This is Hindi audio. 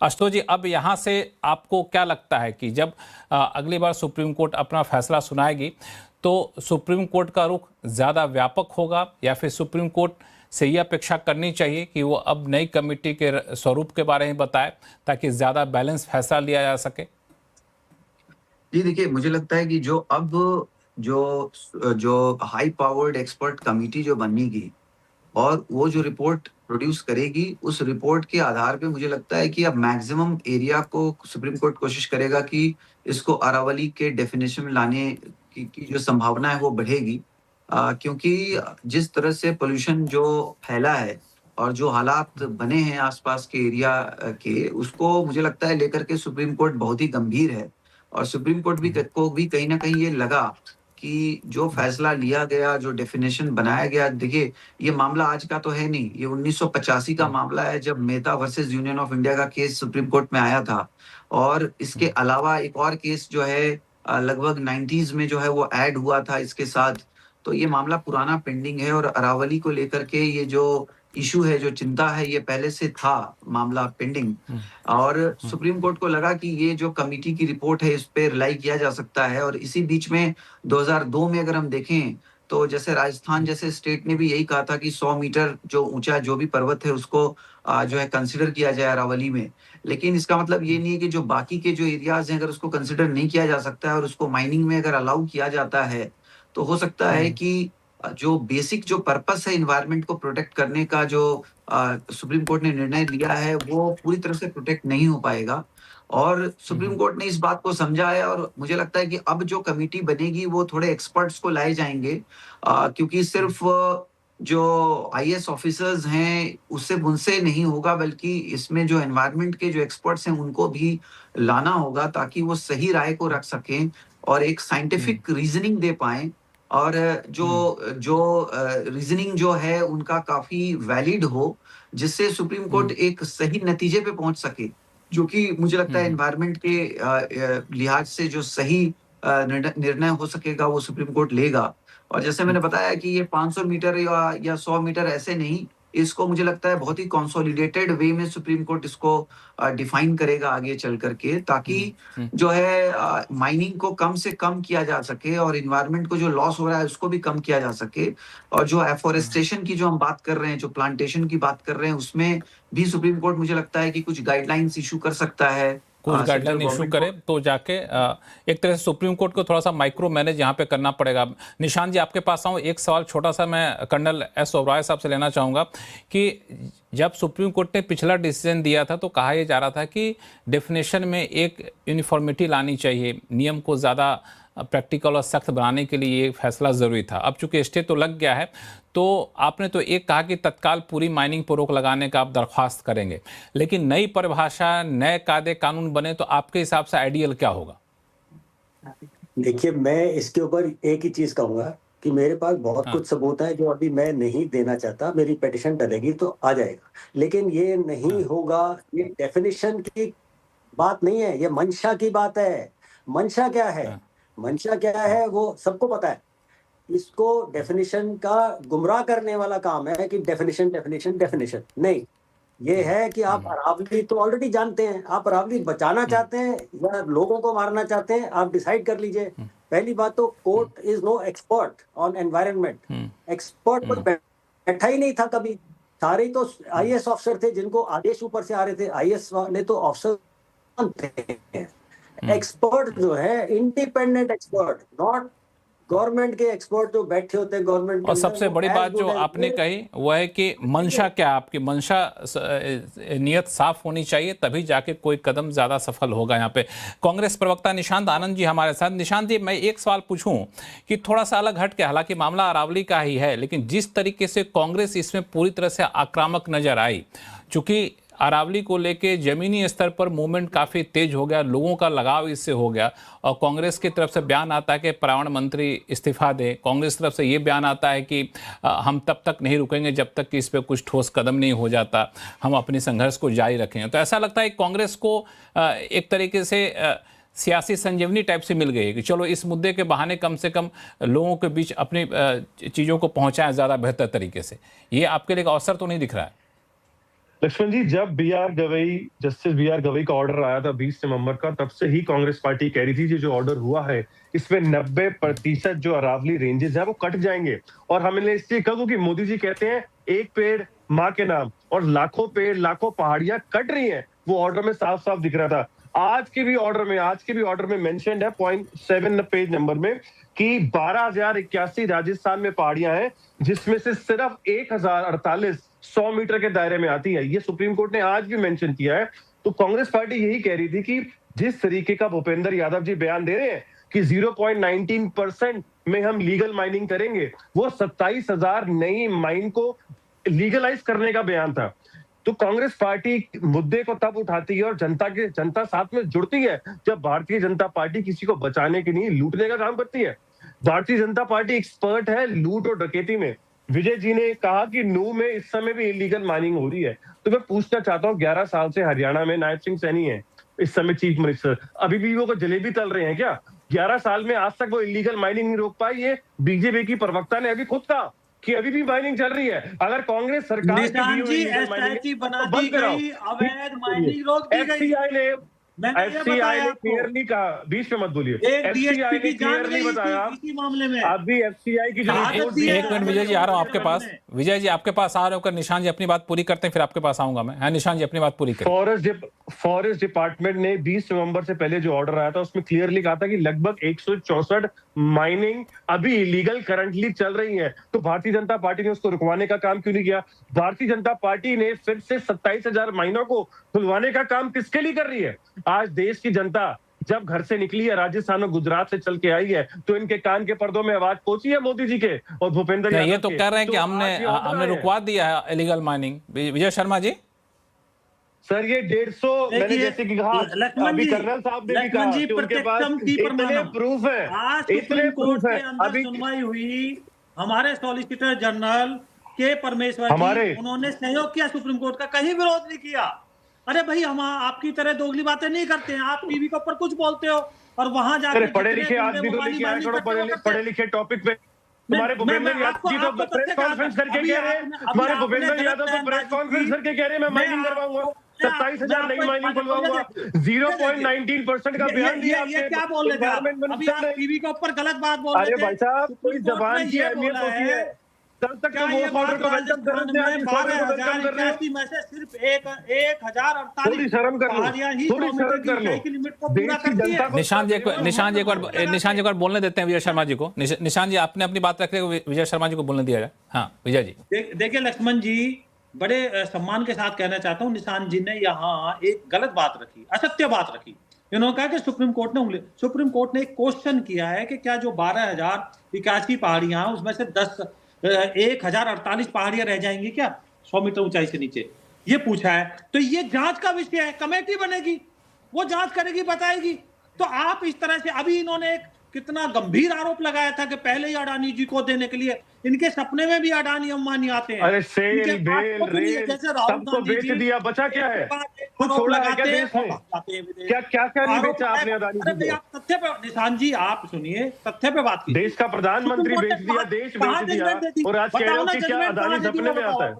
आशुतोष जी, अब यहाँ से आपको क्या लगता है कि जब अगली बार सुप्रीम कोर्ट अपना फैसला सुनाएगी तो सुप्रीम कोर्ट का रुख ज़्यादा व्यापक होगा, या फिर सुप्रीम कोर्ट से ये अपेक्षा करनी चाहिए कि वो अब नई कमेटी के स्वरूप के बारे में बताए ताकि ज़्यादा बैलेंस फैसला लिया जा सके? जी देखिए, मुझे लगता है कि जो जो हाई पावर्ड एक्सपर्ट कमिटी जो बनेगी और वो जो रिपोर्ट प्रोड्यूस करेगी, उस रिपोर्ट के आधार पे मुझे लगता है कि अब मैक्सिमम एरिया को सुप्रीम कोर्ट कोशिश करेगा कि इसको अरावली के डेफिनेशन में लाने की जो संभावना है वो बढ़ेगी। क्योंकि जिस तरह से पोल्यूशन जो फैला है और जो हालात बने हैं आसपास के एरिया के, उसको मुझे लगता है लेकर के सुप्रीम कोर्ट बहुत ही गंभीर है। और सुप्रीम कोर्ट को भी कहीं न कहीं ये लगा कि जो फैसला लिया गया, जो डेफिनेशन बनाया गया, देखिए ये मामला आज का तो है नहीं, ये 1985 का मामला है जब Mehta versus union of India का केस सुप्रीम कोर्ट में आया था। और इसके अलावा एक और केस जो है लगभग 90s में जो है वो ऐड हुआ था इसके साथ। तो ये मामला पुराना पेंडिंग है और अरावली को लेकर के ये जो इश्यू है, जो चिंता है, ये पहले से था मामला पेंडिंग। और सुप्रीम कोर्ट को लगा कि ये जो कमिटी की रिपोर्ट है इस पे रिलाई किया जा सकता है। और इसी बीच में 2002 में अगर हम देखें तो जैसे राजस्थान जैसे स्टेट ने भी यही कहा था कि 100 मीटर जो ऊंचा जो भी पर्वत है उसको जो है कंसिडर किया जाए अरावली में। लेकिन इसका मतलब ये नहीं है कि जो बाकी के जो एरियाज हैं अगर उसको कंसिडर नहीं किया जा सकता है और उसको माइनिंग में अगर अलाउ किया जाता है तो हो सकता है कि जो बेसिक जो पर्पस है एनवायरनमेंट को प्रोटेक्ट करने का, जो सुप्रीम कोर्ट ने निर्णय लिया है, वो पूरी तरह से प्रोटेक्ट नहीं हो पाएगा। और सुप्रीम कोर्ट ने इस बात को समझा है और मुझे लगता है कि अब जो कमेटी बनेगी वो थोड़े एक्सपर्ट्स को लाए जाएंगे, क्योंकि सिर्फ जो आईएएस ऑफिसर्स हैं उससे उनसे नहीं होगा, बल्कि इसमें जो एनवायरनमेंट के जो एक्सपर्ट्स हैं उनको भी लाना होगा ताकि वो सही राय को रख सकें और एक साइंटिफिक रीजनिंग दे पाएं। और जो जो रीजनिंग जो है उनका काफी वैलिड हो, जिससे सुप्रीम कोर्ट एक सही नतीजे पे पहुंच सके, जो कि मुझे लगता है एनवायरनमेंट के लिहाज से जो सही निर्णय हो सकेगा वो सुप्रीम कोर्ट लेगा। और जैसे मैंने बताया कि ये 500 मीटर या 100 मीटर ऐसे नहीं, इसको मुझे लगता है बहुत ही कंसोलिडेटेड वे में सुप्रीम कोर्ट इसको डिफाइन करेगा आगे चल करके, ताकि जो है माइनिंग को कम से कम किया जा सके और इन्वायरमेंट को जो लॉस हो रहा है उसको भी कम किया जा सके। और जो एफोरेस्टेशन की जो हम बात कर रहे हैं, जो प्लांटेशन की बात कर रहे हैं, उसमें भी सुप्रीम कोर्ट मुझे लगता है कि कुछ गाइडलाइंस इशू कर सकता है, कुछ गाइडलाइन इशू करे तो जाके एक तरह से सुप्रीम कोर्ट को थोड़ा सा माइक्रो मैनेज यहाँ पे करना पड़ेगा। निशांत जी, आपके पास आऊँ, एक सवाल छोटा सा मैं कर्नल एस ओबराय साहब से लेना चाहूँगा कि जब सुप्रीम कोर्ट ने पिछला डिसीजन दिया था तो कहा यह जा रहा था कि डेफिनेशन में एक यूनिफॉर्मिटी लानी चाहिए, नियम को ज़्यादा प्रैक्टिकल और सख्त बनाने के लिए ये फैसला ज़रूरी था। अब चूंकि स्टे तो लग गया है, तो आपने तो एक कहा कि तत्काल पूरी माइनिंग पर रोक लगाने का आप दरख्वास्त करेंगे, लेकिन नई परिभाषा, नए कायदे कानून बने तो आपके हिसाब से आइडियल क्या होगा? देखिए, मैं इसके ऊपर एक ही चीज कहूंगा कि मेरे पास बहुत कुछ सबूत है जो अभी मैं नहीं देना चाहता। मेरी पिटीशन डलेगी तो आ जाएगा, लेकिन ये नहीं होगा। ये डेफिनेशन की बात नहीं है, ये मंशा की बात है। मंशा क्या है? मंशा क्या है वो सबको पता है। इसको डेफिनेशन का गुमराह करने वाला काम है कि डेफिनेशन डेफिनेशन डेफिनेशन नहीं। ये है कि आप अरावली तो ऑलरेडी जानते हैं, आप अरावली बचाना चाहते हैं या लोगों को मारना चाहते हैं, आप डिसाइड कर लीजिए। पहली बात तो court is no expert on environment. Expert पर बैठा ही नहीं था कभी। सारे तो आईएएस ऑफिसर थे जिनको आदेश ऊपर से आ रहे थे। आईएएस ने तो ऑफिसर थे। एक्सपर्ट जो है इंडिपेंडेंट एक्सपर्ट, नॉट गवर्नमेंट के एक्सपर्ट जो बैठे होते हैं गवर्नमेंट। और सबसे बड़ी बात जो आपने कही वो है कि मंशा क्या, आपकी मंशा नियत साफ होनी चाहिए, तभी जाके कोई कदम ज्यादा सफल होगा। यहाँ पे कांग्रेस प्रवक्ता निशांत आनंद जी हमारे साथ। निशांत जी, मैं एक सवाल पूछूं कि थोड़ा सा अलग हट के, हालांकि मामला अरावली का ही है, लेकिन जिस तरीके से कांग्रेस इसमें पूरी तरह से आक्रामक नजर आई, चूंकि अरावली को लेके जमीनी स्तर पर मूवमेंट काफ़ी तेज हो गया, लोगों का लगाव इससे हो गया, और कांग्रेस की तरफ से बयान आता है कि पर्यावरण मंत्री इस्तीफा दें। कांग्रेस की तरफ से ये बयान आता है कि हम तब तक नहीं रुकेंगे जब तक कि इस पर कुछ ठोस कदम नहीं हो जाता, हम अपने संघर्ष को जारी रखेंगे। तो ऐसा लगता है कि कांग्रेस को एक तरीके से सियासी संजीवनी टाइप से मिल गई है कि चलो इस मुद्दे के बहाने कम से कम लोगों के बीच अपनी चीज़ों को पहुँचाएं ज़्यादा बेहतर तरीके से। ये आपके लिए एक अवसर तो नहीं दिख रहा है? लक्ष्मण जी, जब जस्टिस बी आर गवई का ऑर्डर आया था 20 नवंबर का, तब से ही कांग्रेस पार्टी कह रही थी ये जो ऑर्डर हुआ है इसमें 90% जो अरावली रेंजेस है वो कट जाएंगे। और हमने इसलिए कहा क्योंकि मोदी जी कहते हैं एक पेड़ माँ के नाम, और लाखों पेड़ लाखों पहाड़ियां कट रही हैं, वो ऑर्डर में साफ साफ दिख रहा था। आज के भी ऑर्डर में मेंशन्ड है पॉइंट 7 पेज नंबर में कि 12,081 राजस्थान में पहाड़ियां हैं, जिसमें से सिर्फ 1,048 100 मीटर के दायरे में आती है। ये सुप्रीम कोर्ट ने आज भी मेंशन किया है। तो कांग्रेस पार्टी यही कह रही थी कि जिस तरीके का भूपेंद्र यादव जी बयान दे रहे हैं कि 0.19% में हम लीगल माइनिंग करेंगे, वो 27,000 नई माइन को लीगलाइज करने का बयान था। तो कांग्रेस पार्टी मुद्दे को तब उठाती है और जनता साथ में जुड़ती है जब भारतीय जनता पार्टी किसी को बचाने के नहीं लूटने का काम करती है। भारतीय जनता पार्टी एक्सपर्ट है लूट और डकैती में। विजय जी ने कहा कि नूह में इस समय भी इलीगल माइनिंग हो रही है। तो मैं पूछना चाहता हूँ, 11 साल से हरियाणा में नायब सिंह सैनी है इस समय चीफ मिनिस्टर, अभी भी वो जलेबी तल रहे हैं क्या? 11 साल में आज तक वो इलीगल माइनिंग नहीं रोक पाई है। बीजेपी की प्रवक्ता ने अभी खुद कहा कि अभी भी माइनिंग चल रही है। अगर कांग्रेस सरकार बना दी गई, अवैध माइनिंग रोक दी गई। एफसीआई ने क्लियरली कहा, बीच में मत बोलिए, एफसीआई ने क्लियरली बताया इसी मामले में। अभी एफसीआई की जो एक मिनट विजय जी, आ रहा हूं आपके पास। विजय जी आपके पास आ रहे होकर निशान जी अपनी बात पूरी करते हैं, फिर आपके पास आऊंगा मैं। हाँ निशान जी अपनी बात पूरी करें। फॉरेस्ट डिपार्टमेंट ने 20 नवंबर से पहले जो ऑर्डर आया था उसमें क्लियरली कहा था कि लगभग 164 माइनिंग अभी इलीगल करंटली चल रही है। तो भारतीय जनता पार्टी ने उसको रुकवाने का काम क्यों नहीं किया? भारतीय जनता पार्टी ने फिर से 27,000 माइनों को खुलवाने का काम किसके लिए कर रही है? आज देश की जनता जब घर से निकली है, राजस्थान और गुजरात से चल के आई है, तो इनके कान के पर्दों में आवाज पहुंची है मोदी जी के और भूपेंद्र यादव ये तो कह रहे हैं कि हमने रुकवा दिया है illegal mining. Vijay Sharma ji sir, ये 150 मैंने जैसे कि कहा, अभी कर्नल साहब ने भी कहा कि उनके पास इतने प्रूफ है, इतने प्रूफ है। अभी सुनवाई हुई, हमारे सॉलिसिटर जनरल के परमेश्वर जी, उन्होंने सहयोग किया सुप्रीम कोर्ट का, कहीं विरोध नहीं किया। अरे भाई, हम आपकी तरह दोगली बातें नहीं करते हैं। आप टीवी के ऊपर कुछ बोलते हो और वहां जाकर पढ़े लिखे आदमी तो लेके आया करो, पढ़े लिखे टॉपिक पे। तुम्हारे भूपेंद्र यादव जी तो प्रेस कॉन्फ्रेंस करके कह रहे हैं, हमारे भूपेंद्र यादव तो प्रेस कॉन्फ्रेंस करके कह रहे हैं मैं माइनिंग करवाऊंगा, 27,000 नई माइनिंग खुलवाऊंगा। 0.19% का बयान दिया। ये क्या बोल रहे थे अभी? आप टीवी के ऊपर गलत बात बोल रहे थे। अरे भाई साहब, कोई जबान की अहमियत होती है, तब तक तो वो ऑर्डर को वेलकम कर रहे हैं। में से सिर्फ 1,048 थोड़ी शर्म कर लो, थोड़ी शर्म कर लो। लिमिट को पूरा करती है। निशान जी एक बार बोलने देते हैं विजय शर्मा जी को। निशान जी आपने अपनी बात रख रहे, विजय शर्मा जी को बोलने दिया जाए। हाँ विजय जी। देखिए लक्ष्मण जी, बड़े सम्मान के साथ कहना चाहता हूँ, निशान जी ने यहाँ एक गलत बात रखी, असत्य बात रखी। इन्होंने कहा कि सुप्रीम कोर्ट ने एक क्वेश्चन किया है कि क्या जो 12,081 पहाड़ियां उसमें से 1,048 पहाड़ियां रह जाएंगी क्या 100 मीटर ऊंचाई से नीचे, ये पूछा है। तो ये जांच का विषय है, कमेटी बनेगी, वो जांच करेगी, बताएगी। तो आप इस तरह से, अभी इन्होंने एक कितना गंभीर आरोप लगाया था कि पहले ही अडानी जी को देने के लिए, इनके सपने में भी अडानी अंबानी आते हैं। अरे सेल बेल रेल सबको बेच दिया, बचा क्या है? कुछ छोड़ा है क्या देश में? क्या नहीं बेचा आपने अडानी जी को? तथ्य पे निशान जी आप सुनिए, तथ्य पे बात कीजिए। देश का प्रधानमंत्री बेच दिया, देश बेच दिया, और आज कह रहे हो कि क्या अडानी सपने में आता है?